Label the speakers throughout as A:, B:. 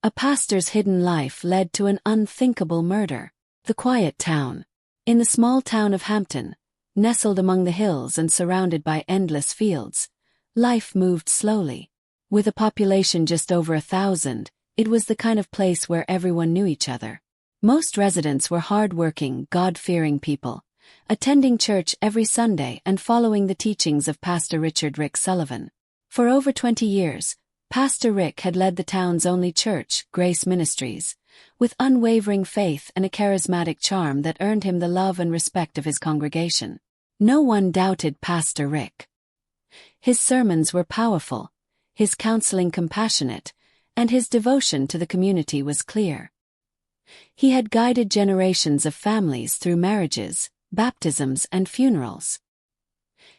A: A pastor's hidden life led to an unthinkable murder. The quiet town. In the small town of Hampton, nestled among the hills and surrounded by endless fields, life moved slowly. With a population just over 1,000, it was the kind of place where everyone knew each other. Most residents were hard-working, God-fearing people, attending church every Sunday and following the teachings of Pastor Richard Rick Sullivan. For over 20 years, Pastor Rick had led the town's only church, Grace Ministries, with unwavering faith and a charismatic charm that earned him the love and respect of his congregation. No one doubted Pastor Rick. His sermons were powerful, his counseling compassionate, and his devotion to the community was clear. He had guided generations of families through marriages, baptisms, and funerals.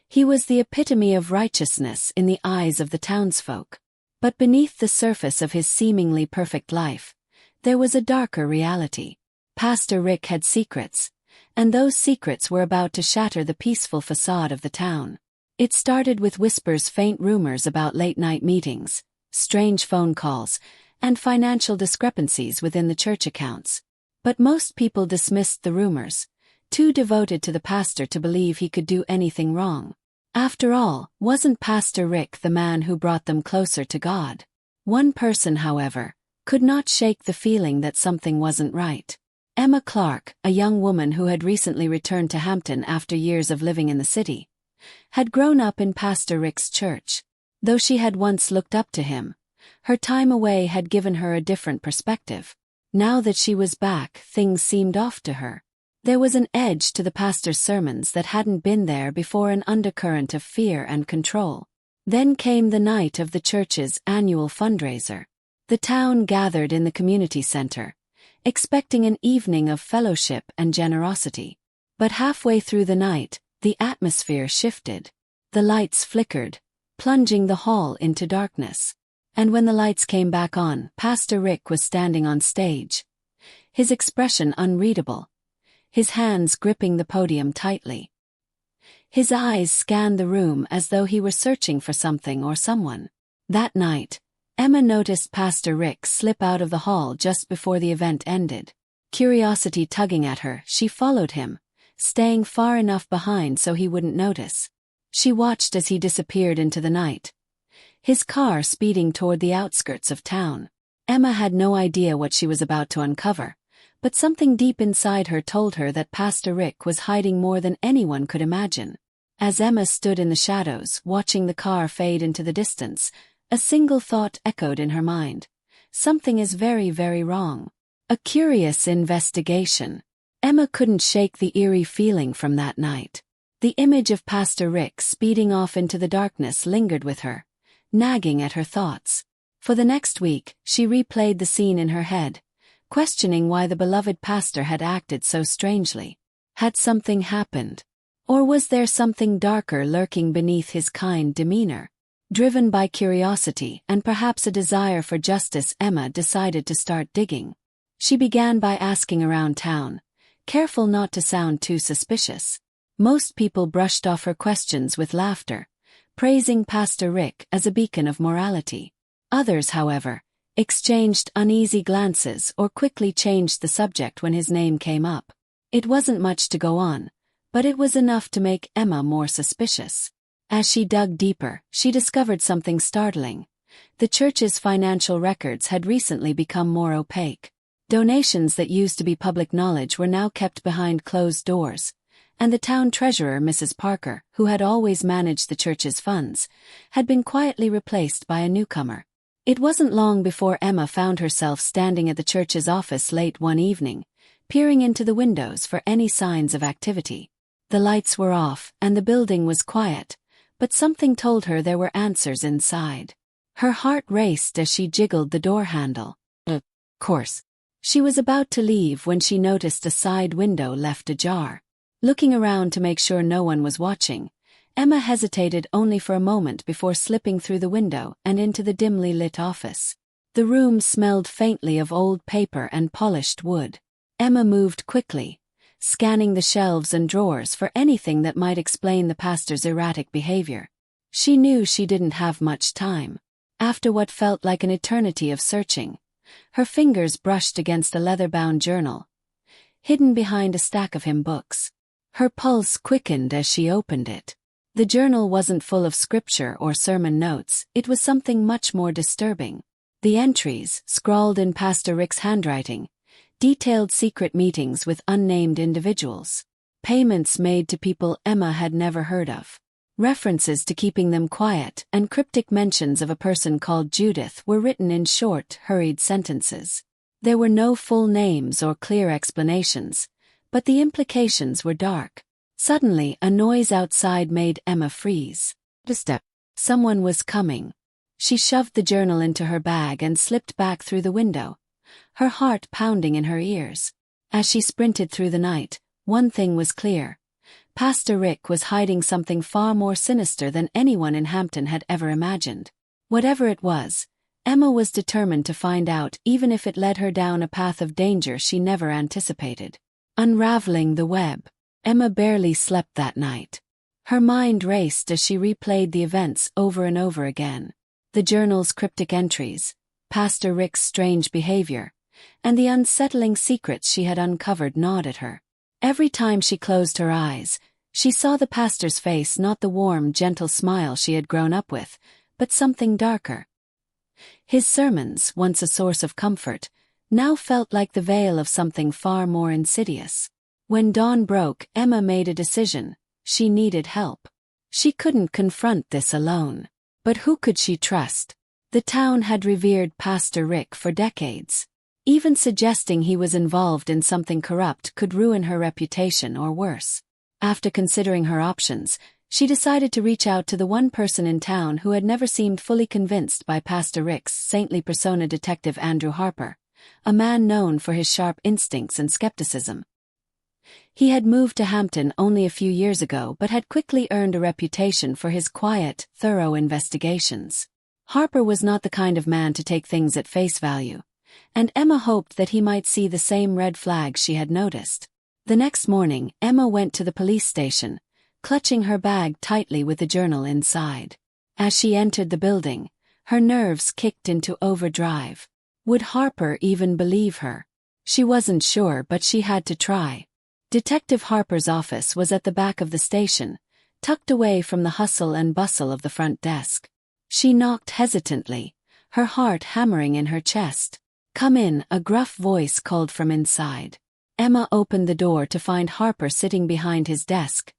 A: He was the epitome of righteousness in the eyes of the townsfolk. But beneath the surface of his seemingly perfect life, there was a darker reality. Pastor Rick had secrets, and those secrets were about to shatter the peaceful facade of the town. It started with whispers, faint rumors about late-night meetings, strange phone calls, and financial discrepancies within the church accounts. But most people dismissed the rumors, too devoted to the pastor to believe he could do anything wrong. After all, wasn't Pastor Rick the man who brought them closer to God? One person, however, could not shake the feeling that something wasn't right. Emma Clark, a young woman who had recently returned to Hampton after years of living in the city, had grown up in Pastor Rick's church. Though she had once looked up to him, her time away had given her a different perspective. Now that she was back, things seemed off to her. There was an edge to the pastor's sermons that hadn't been there before, an undercurrent of fear and control. Then came the night of the church's annual fundraiser. The town gathered in the community center, expecting an evening of fellowship and generosity. But halfway through the night, the atmosphere shifted. The lights flickered, plunging the hall into darkness. And when the lights came back on, Pastor Rick was standing on stage, his expression unreadable, his hands gripping the podium tightly. His eyes scanned the room as though he were searching for something or someone. That night, Emma noticed Pastor Rick slip out of the hall just before the event ended. Curiosity tugging at her, she followed him, staying far enough behind so he wouldn't notice. She watched as he disappeared into the night, his car speeding toward the outskirts of town. Emma had no idea what she was about to uncover, but something deep inside her told her that Pastor Rick was hiding more than anyone could imagine. As Emma stood in the shadows, watching the car fade into the distance, a single thought echoed in her mind. Something is very, very wrong. A curious investigation. Emma couldn't shake the eerie feeling from that night. The image of Pastor Rick speeding off into the darkness lingered with her, nagging at her thoughts. For the next week, she replayed the scene in her head, questioning why the beloved pastor had acted so strangely. Had something happened? Or was there something darker lurking beneath his kind demeanor? Driven by curiosity and perhaps a desire for justice, Emma decided to start digging. She began by asking around town, careful not to sound too suspicious. Most people brushed off her questions with laughter, praising Pastor Rick as a beacon of morality. Others, however, exchanged uneasy glances or quickly changed the subject when his name came up. It wasn't much to go on, but it was enough to make Emma more suspicious. As she dug deeper, she discovered something startling. The church's financial records had recently become more opaque. Donations that used to be public knowledge were now kept behind closed doors, and the town treasurer, Mrs. Parker, who had always managed the church's funds, had been quietly replaced by a newcomer. It wasn't long before Emma found herself standing at the church's office late one evening, peering into the windows for any signs of activity. The lights were off, and the building was quiet, but something told her there were answers inside. Her heart raced as she jiggled the door handle. Of course. She was about to leave when she noticed a side window left ajar. Looking around to make sure no one was watching, Emma hesitated only for a moment before slipping through the window and into the dimly lit office. The room smelled faintly of old paper and polished wood. Emma moved quickly, scanning the shelves and drawers for anything that might explain the pastor's erratic behavior. She knew she didn't have much time. After what felt like an eternity of searching, Her fingers brushed against a leather-bound journal, hidden behind a stack of hymn books. Her pulse quickened as she opened it. The journal wasn't full of scripture or sermon notes, it was something much more disturbing. The entries, scrawled in Pastor Rick's handwriting, detailed secret meetings with unnamed individuals, payments made to people Emma had never heard of, references to keeping them quiet, and cryptic mentions of a person called Judith were written in short, hurried sentences. There were no full names or clear explanations, but the implications were dark. Suddenly, a noise outside made Emma freeze. A step. Someone was coming. She shoved the journal into her bag and slipped back through the window, her heart pounding in her ears. As she sprinted through the night, one thing was clear. Pastor Rick was hiding something far more sinister than anyone in Hampton had ever imagined. Whatever it was, Emma was determined to find out, even if it led her down a path of danger she never anticipated. Unraveling the web. Emma barely slept that night. Her mind raced as she replayed the events over and over again. The journal's cryptic entries, Pastor Rick's strange behavior, and the unsettling secrets she had uncovered gnawed at her. Every time she closed her eyes, she saw the pastor's face, not the warm, gentle smile she had grown up with, but something darker. His sermons, once a source of comfort, now felt like the veil of something far more insidious. When dawn broke, Emma made a decision. She needed help. She couldn't confront this alone. But who could she trust? The town had revered Pastor Rick for decades. Even suggesting he was involved in something corrupt could ruin her reputation or worse. After considering her options, she decided to reach out to the one person in town who had never seemed fully convinced by Pastor Rick's saintly persona, Detective Andrew Harper, a man known for his sharp instincts and skepticism. He had moved to Hampton only a few years ago but had quickly earned a reputation for his quiet, thorough investigations. Harper was not the kind of man to take things at face value, and Emma hoped that he might see the same red flags she had noticed. The next morning, Emma went to the police station, clutching her bag tightly with the journal inside. As she entered the building, her nerves kicked into overdrive. Would Harper even believe her? She wasn't sure, but she had to try. Detective Harper's office was at the back of the station, tucked away from the hustle and bustle of the front desk. She knocked hesitantly, her heart hammering in her chest. "Come in," a gruff voice called from inside. Emma opened the door to find Harper sitting behind his desk,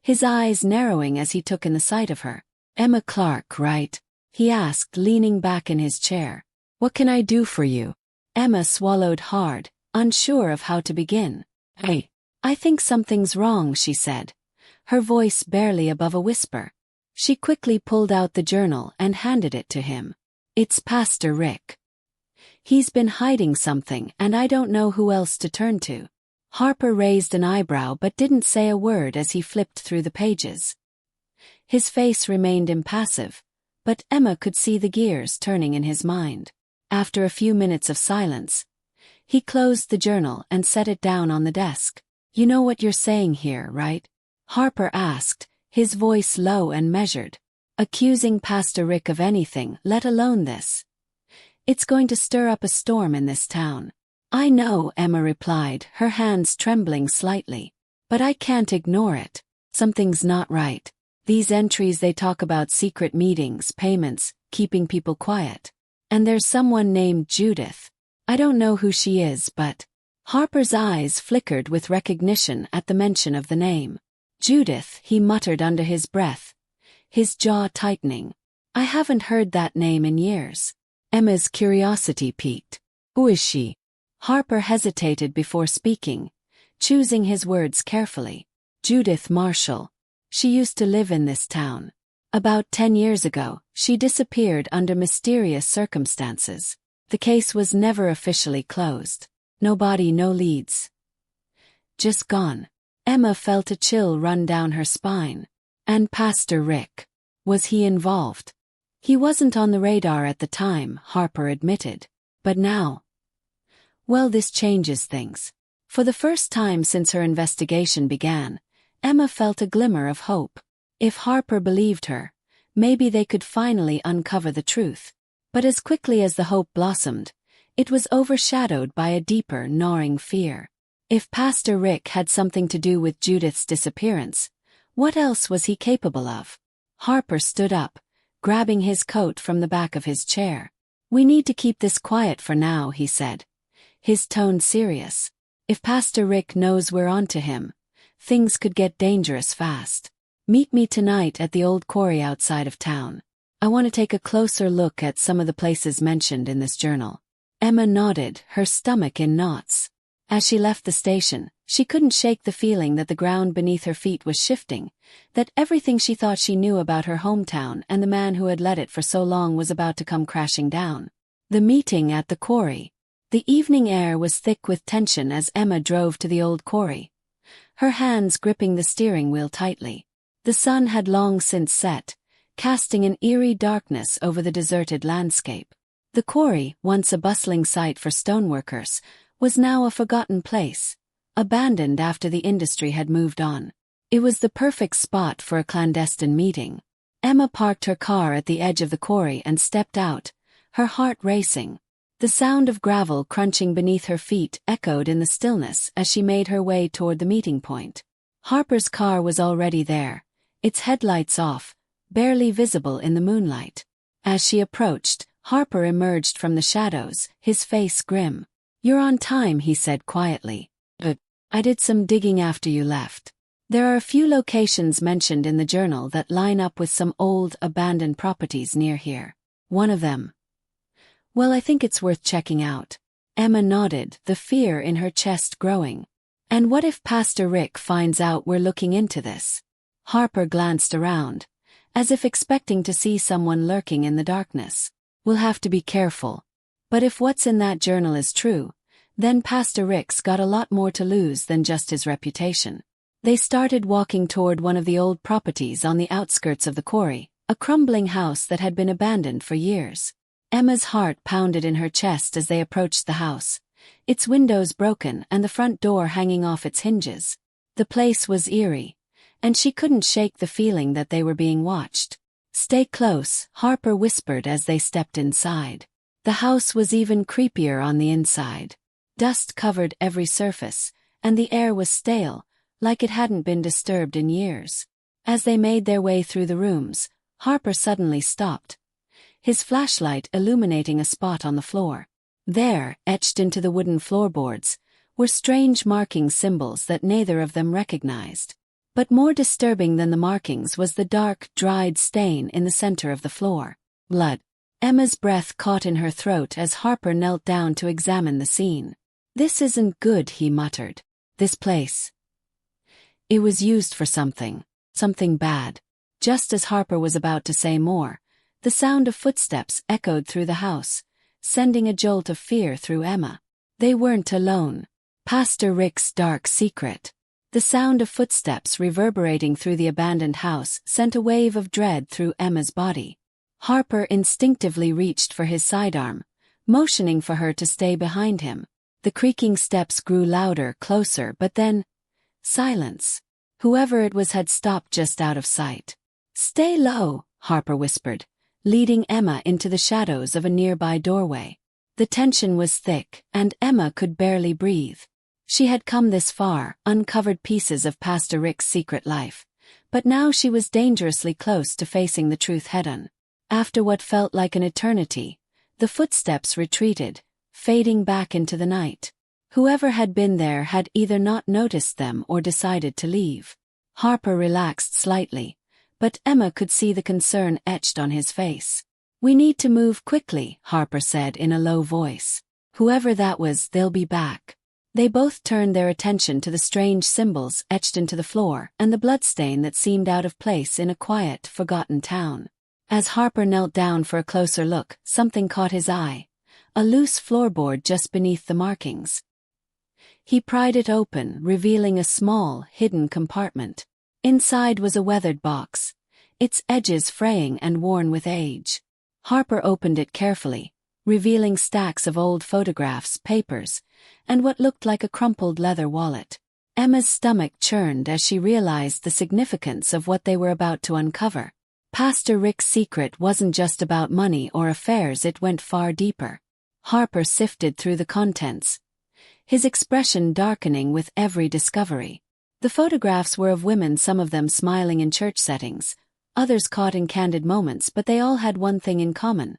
A: his eyes narrowing as he took in the sight of her. "Emma Clark, right?" he asked, leaning back in his chair. "What can I do for you?" Emma swallowed hard, unsure of how to begin. "Hey, I think something's wrong," she said, her voice barely above a whisper. She quickly pulled out the journal and handed it to him. "It's Pastor Rick. He's been hiding something, and I don't know who else to turn to." Harper raised an eyebrow but didn't say a word as he flipped through the pages. His face remained impassive, but Emma could see the gears turning in his mind. After a few minutes of silence, he closed the journal and set it down on the desk. "You know what you're saying here, right?" Harper asked, his voice low and measured. "Accusing Pastor Rick of anything, let alone this. It's going to stir up a storm in this town." "I know," Emma replied, her hands trembling slightly. "But I can't ignore it. Something's not right. These entries, they talk about secret meetings, payments, keeping people quiet. And there's someone named Judith. I don't know who she is, but..." Harper's eyes flickered with recognition at the mention of the name. "Judith," he muttered under his breath, his jaw tightening. "I haven't heard that name in years." Emma's curiosity piqued. "Who is she?" Harper hesitated before speaking, choosing his words carefully. "Judith Marshall. She used to live in this town. About 10 years ago, she disappeared under mysterious circumstances. The case was never officially closed. No body, no leads. Just gone." Emma felt a chill run down her spine. And Pastor Rick. Was he involved? He wasn't on the radar at the time, Harper admitted. But now? Well, this changes things. For the first time since her investigation began, Emma felt a glimmer of hope. If Harper believed her, maybe they could finally uncover the truth. But as quickly as the hope blossomed, it was overshadowed by a deeper, gnawing fear. If Pastor Rick had something to do with Judith's disappearance, what else was he capable of? Harper stood up, grabbing his coat from the back of his chair. "We need to keep this quiet for now," he said, his tone serious. "If Pastor Rick knows we're onto him, things could get dangerous fast. Meet me tonight at the old quarry outside of town. I want to take a closer look at some of the places mentioned in this journal." Emma nodded, her stomach in knots. As she left the station, she couldn't shake the feeling that the ground beneath her feet was shifting, that everything she thought she knew about her hometown and the man who had led it for so long was about to come crashing down. The meeting at the quarry. The evening air was thick with tension as Emma drove to the old quarry, her hands gripping the steering wheel tightly. The sun had long since set, casting an eerie darkness over the deserted landscape. The quarry, once a bustling site for stoneworkers, was now a forgotten place, abandoned after the industry had moved on. It was the perfect spot for a clandestine meeting. Emma parked her car at the edge of the quarry and stepped out, her heart racing. The sound of gravel crunching beneath her feet echoed in the stillness as she made her way toward the meeting point. Harper's car was already there, its headlights off, barely visible in the moonlight. As she approached, Harper emerged from the shadows, his face grim. "You're on time," he said quietly. "But I did some digging after you left. There are a few locations mentioned in the journal that line up with some old, abandoned properties near here. One of them. Well, I think it's worth checking out." Emma nodded, the fear in her chest growing. "And what if Pastor Rick finds out we're looking into this?" Harper glanced around, as if expecting to see someone lurking in the darkness. "We'll have to be careful. But if what's in that journal is true, then Pastor Rick's got a lot more to lose than just his reputation." They started walking toward one of the old properties on the outskirts of the quarry, a crumbling house that had been abandoned for years. Emma's heart pounded in her chest as they approached the house, its windows broken and the front door hanging off its hinges. The place was eerie, and she couldn't shake the feeling that they were being watched. "Stay close," Harper whispered as they stepped inside. The house was even creepier on the inside. Dust covered every surface, and the air was stale, like it hadn't been disturbed in years. As they made their way through the rooms, Harper suddenly stopped, his flashlight illuminating a spot on the floor. There, etched into the wooden floorboards, were strange marking symbols that neither of them recognized. But more disturbing than the markings was the dark, dried stain in the center of the floor. Blood. Emma's breath caught in her throat as Harper knelt down to examine the scene. "This isn't good," he muttered. "This place. It was used for something bad." Just as Harper was about to say more, the sound of footsteps echoed through the house, sending a jolt of fear through Emma. They weren't alone. Pastor Rick's dark secret. The sound of footsteps reverberating through the abandoned house sent a wave of dread through Emma's body. Harper instinctively reached for his sidearm, motioning for her to stay behind him. The creaking steps grew louder, closer, but then silence. Whoever it was had stopped just out of sight. "Stay low," Harper whispered, leading Emma into the shadows of a nearby doorway. The tension was thick, and Emma could barely breathe. She had come this far, uncovered pieces of Pastor Rick's secret life, but now she was dangerously close to facing the truth head-on. After what felt like an eternity, the footsteps retreated, fading back into the night. Whoever had been there had either not noticed them or decided to leave. Harper relaxed slightly, but Emma could see the concern etched on his face. "We need to move quickly," Harper said in a low voice. "Whoever that was, they'll be back." They both turned their attention to the strange symbols etched into the floor and the bloodstain that seemed out of place in a quiet, forgotten town. As Harper knelt down for a closer look, something caught his eye, a loose floorboard just beneath the markings. He pried it open, revealing a small, hidden compartment. Inside was a weathered box, its edges fraying and worn with age. Harper opened it carefully, revealing stacks of old photographs, papers, and what looked like a crumpled leather wallet. Emma's stomach churned as she realized the significance of what they were about to uncover. Pastor Rick's secret wasn't just about money or affairs, it went far deeper. Harper sifted through the contents, his expression darkening with every discovery. The photographs were of women, some of them smiling in church settings, others caught in candid moments, but they all had one thing in common.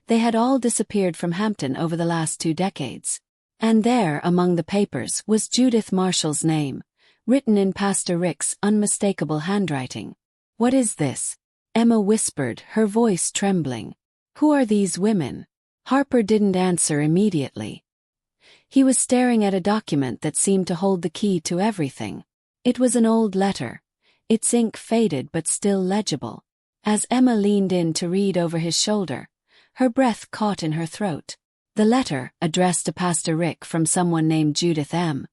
A: They had all disappeared from Hampton over the last 2 decades. And there, among the papers, was Judith Marshall's name, written in Pastor Rick's unmistakable handwriting. "What is this?" Emma whispered, her voice trembling. "Who are these women?" Harper didn't answer immediately. He was staring at a document that seemed to hold the key to everything. It was an old letter, its ink faded but still legible. As Emma leaned in to read over his shoulder, her breath caught in her throat. The letter, addressed to Pastor Rick from someone named Judith M.,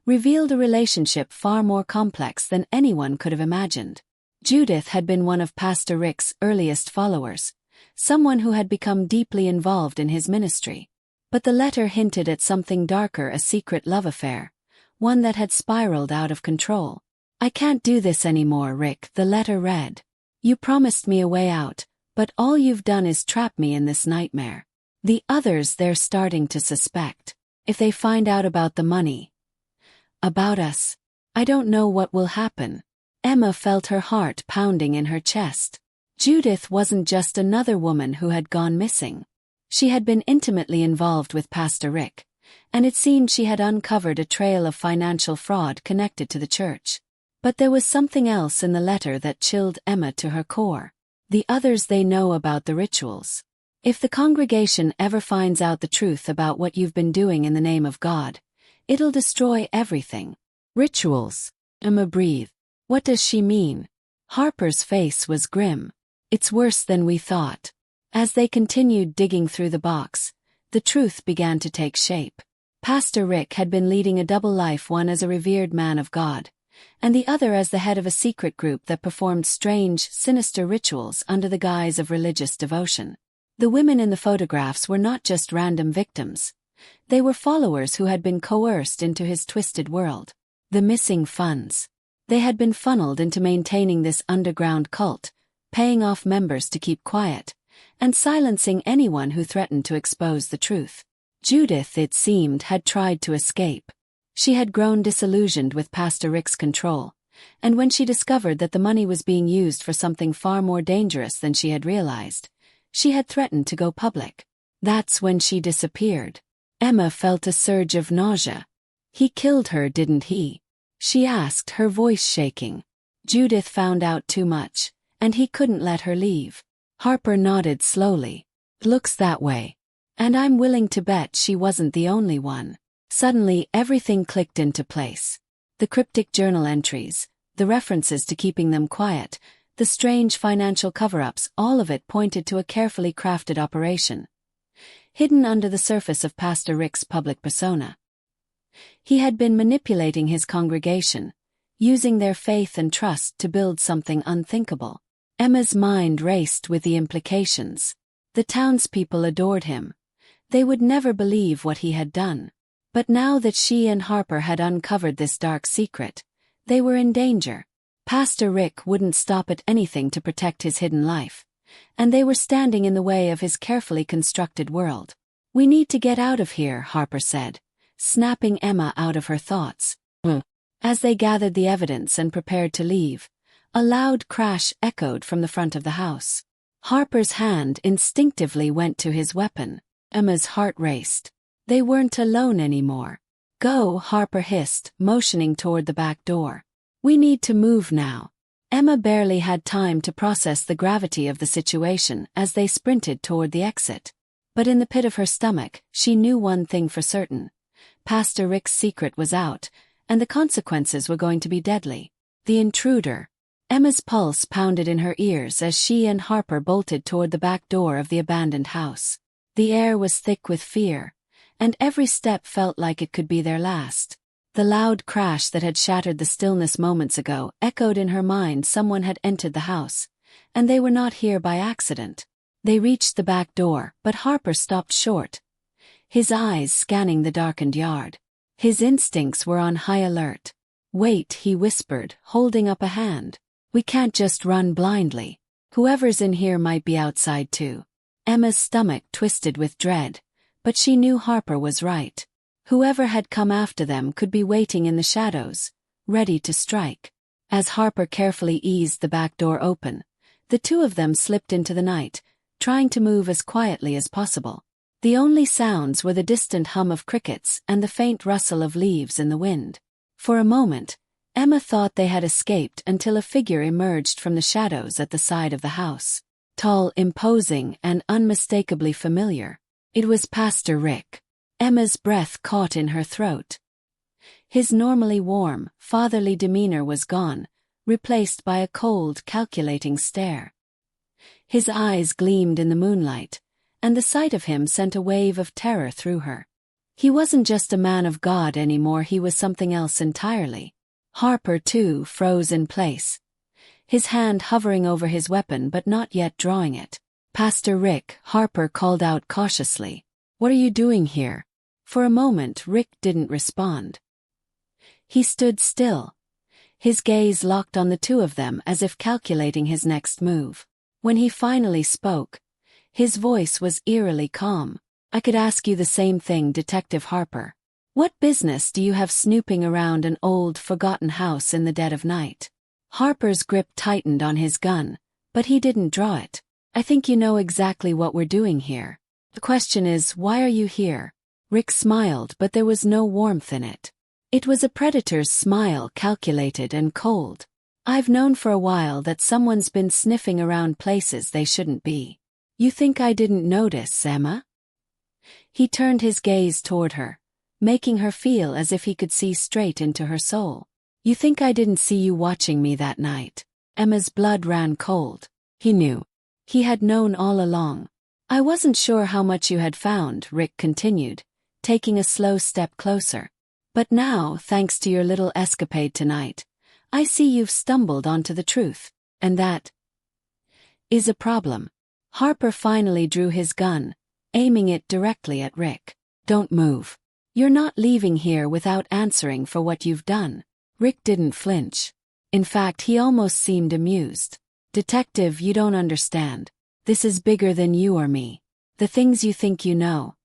A: revealed a relationship far more complex than anyone could have imagined. Judith had been one of Pastor Rick's earliest followers, someone who had become deeply involved in his ministry. But the letter hinted at something darker, a secret love affair, one that had spiraled out of control. "I can't do this anymore, Rick," the letter read. "You promised me a way out, but all you've done is trap me in this nightmare. The others, they're starting to suspect. If they find out about the money, about us, I don't know what will happen." Emma felt her heart pounding in her chest. Judith wasn't just another woman who had gone missing. She had been intimately involved with Pastor Rick, and it seemed she had uncovered a trail of financial fraud connected to the church. But there was something else in the letter that chilled Emma to her core. The others, they know about the rituals. If the congregation ever finds out the truth about what you've been doing in the name of God, it'll destroy everything. Rituals. Emma breathed. What does she mean? Harper's face was grim. It's worse than we thought. As they continued digging through the box, the truth began to take shape. Pastor Rick had been leading a double life, one as a revered man of God, and the other as the head of a secret group that performed strange, sinister rituals under the guise of religious devotion. The women in the photographs were not just random victims. They were followers who had been coerced into his twisted world. The missing funds. They had been funneled into maintaining this underground cult, paying off members to keep quiet, and silencing anyone who threatened to expose the truth. Judith, it seemed, had tried to escape. She had grown disillusioned with Pastor Rick's control, and when she discovered that the money was being used for something far more dangerous than she had realized, she had threatened to go public. That's when she disappeared. Emma felt a surge of nausea. "He killed her, didn't he?" she asked, her voice shaking. "Judith found out too much, and he couldn't let her leave." Harper nodded slowly. "Looks that way. And I'm willing to bet she wasn't the only one." Suddenly, everything clicked into place. The cryptic journal entries, the references to keeping them quiet, the strange financial cover-ups, all of it pointed to a carefully crafted operation, hidden under the surface of Pastor Rick's public persona. He had been manipulating his congregation, using their faith and trust to build something unthinkable. Emma's mind raced with the implications. The townspeople adored him. They would never believe what he had done. But now that she and Harper had uncovered this dark secret, they were in danger. Pastor Rick wouldn't stop at anything to protect his hidden life, and they were standing in the way of his carefully constructed world. "We need to get out of here," Harper said, snapping Emma out of her thoughts. As they gathered the evidence and prepared to leave, a loud crash echoed from the front of the house. Harper's hand instinctively went to his weapon. Emma's heart raced. They weren't alone anymore. "Go," Harper hissed, motioning toward the back door. "We need to move now." Emma barely had time to process the gravity of the situation as they sprinted toward the exit. But in the pit of her stomach, she knew one thing for certain. Pastor Rick's secret was out, and the consequences were going to be deadly. The intruder. Emma's pulse pounded in her ears as she and Harper bolted toward the back door of the abandoned house. The air was thick with fear, and every step felt like it could be their last. The loud crash that had shattered the stillness moments ago echoed in her mind. Someone had entered the house, and they were not here by accident. They reached the back door, but Harper stopped short, his eyes scanning the darkened yard. His instincts were on high alert. "Wait," he whispered, holding up a hand. "We can't just run blindly. Whoever's in here might be outside too." Emma's stomach twisted with dread, But she knew Harper was right. Whoever had come after them could be waiting in the shadows, ready to strike. As Harper carefully eased the back door open, the two of them slipped into the night, trying to move as quietly as possible. The only sounds were the distant hum of crickets and the faint rustle of leaves in the wind. For a moment, Emma thought they had escaped until a figure emerged from the shadows at the side of the house. Tall, imposing, and unmistakably familiar. It was Pastor Rick. Emma's breath caught in her throat. His normally warm, fatherly demeanor was gone, replaced by a cold, calculating stare. His eyes gleamed in the moonlight, and the sight of him sent a wave of terror through her. He wasn't just a man of God anymore, he was something else entirely. Harper, too, froze in place, his hand hovering over his weapon but not yet drawing it. "Pastor Rick," Harper called out cautiously. "What are you doing here?" For a moment Rick didn't respond. He stood still, his gaze locked on the two of them as if calculating his next move. When he finally spoke, his voice was eerily calm. "I could ask you the same thing, Detective Harper. What business do you have snooping around an old, forgotten house in the dead of night?" Harper's grip tightened on his gun, but he didn't draw it. "I think you know exactly what we're doing here. The question is, why are you here?" Rick smiled, but there was no warmth in it. It was a predator's smile, calculated and cold. "I've known for a while that someone's been sniffing around places they shouldn't be." "You think I didn't notice, Emma?" He turned his gaze toward her, making her feel as if he could see straight into her soul. "You think I didn't see you watching me that night?" Emma's blood ran cold. He knew. He had known all along. "I wasn't sure how much you had found," Rick continued, taking a slow step closer. "But now, thanks to your little escapade tonight, I see you've stumbled onto the truth, and that is a problem." Harper finally drew his gun, aiming it directly at Rick. "Don't move. You're not leaving here without answering for what you've done." Rick didn't flinch. In fact, he almost seemed amused. "Detective, you don't understand. This is bigger than you or me. The things you think you know,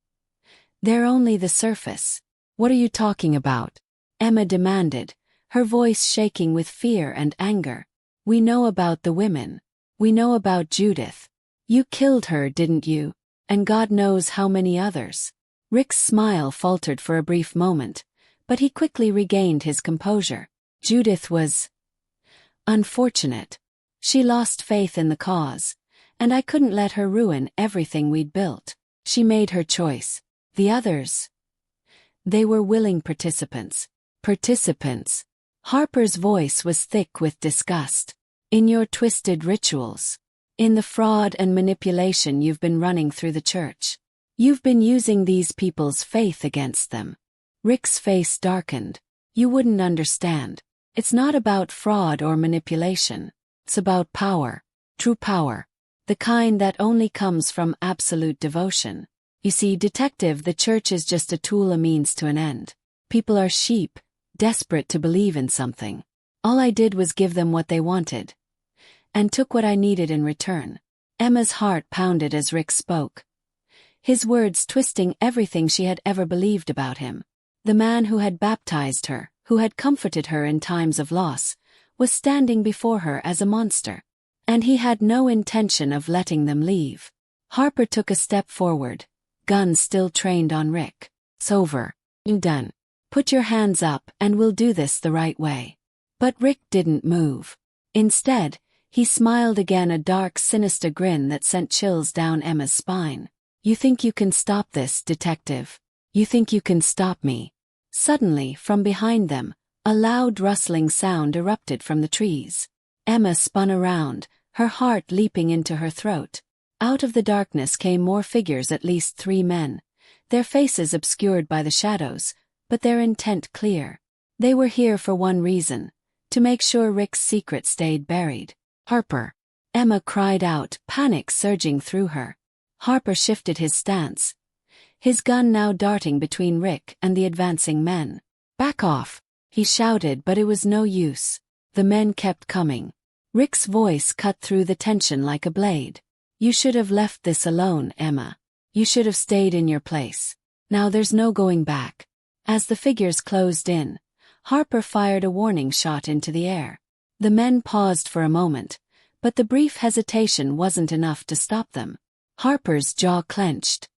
A: they're only the surface." "What are you talking about?" Emma demanded, her voice shaking with fear and anger. "We know about the women. We know about Judith. You killed her, didn't you? And God knows how many others." Rick's smile faltered for a brief moment, but he quickly regained his composure. "Judith was unfortunate. She lost faith in the cause, and I couldn't let her ruin everything we'd built. She made her choice. The others, they were willing participants." "Participants?" Harper's voice was thick with disgust. "In your twisted rituals. In the fraud and manipulation you've been running through the church. You've been using these people's faith against them." Rick's face darkened. "You wouldn't understand. It's not about fraud or manipulation. It's about power. True power. The kind that only comes from absolute devotion. You see, Detective, the church is just a tool, a means to an end. People are sheep, desperate to believe in something. All I did was give them what they wanted, and took what I needed in return." Emma's heart pounded as Rick spoke, his words twisting everything she had ever believed about him. The man who had baptized her, who had comforted her in times of loss, was standing before her as a monster. And he had no intention of letting them leave. Harper took a step forward, gun still trained on Rick. "It's over. You're done. Put your hands up and we'll do this the right way." But Rick didn't move. Instead, he smiled again, a dark, sinister grin that sent chills down Emma's spine. "You think you can stop this, Detective? You think you can stop me?" Suddenly, from behind them, a loud rustling sound erupted from the trees. Emma spun around, her heart leaping into her throat. Out of the darkness came more figures, at least 3 men, their faces obscured by the shadows, but their intent clear. They were here for one reason: to make sure Rick's secret stayed buried. "Harper!" Emma cried out, panic surging through her. Harper shifted his stance, his gun now darting between Rick and the advancing men. "Back off!" he shouted, but it was no use. The men kept coming. Rick's voice cut through the tension like a blade. "You should have left this alone, Emma. You should have stayed in your place. Now there's no going back. As the figures closed in, Harper fired a warning shot into the air. The men paused for a moment, but the brief hesitation wasn't enough to stop them. Harper's jaw clenched.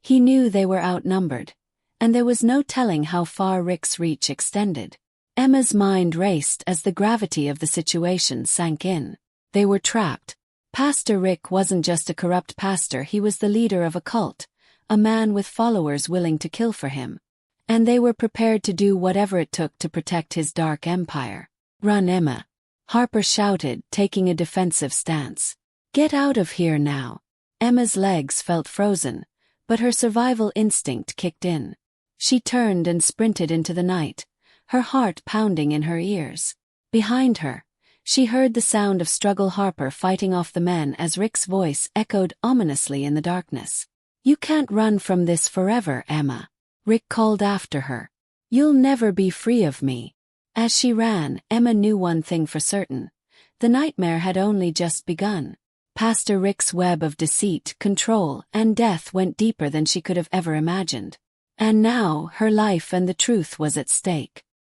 A: He knew they were outnumbered, and there was no telling how far Rick's reach extended. Emma's mind raced as the gravity of the situation sank in. They were trapped. Pastor Rick wasn't just a corrupt pastor, he was the leader of a cult, a man with followers willing to kill for him. And they were prepared to do whatever it took to protect his dark empire. Run, Emma! Harper shouted, taking a defensive stance. Get out of here now! Emma's legs felt frozen, but her survival instinct kicked in. She turned and sprinted into the night, her heart pounding in her ears. Behind her, she heard the sound of struggle, Harper fighting off the men as Rick's voice echoed ominously in the darkness. You can't run from this forever, Emma. Rick called after her. You'll never be free of me. As she ran, Emma knew one thing for certain. The nightmare had only just begun. Pastor Rick's web of deceit, control, and death went deeper than she could have ever imagined. And now, her life and the truth was at stake.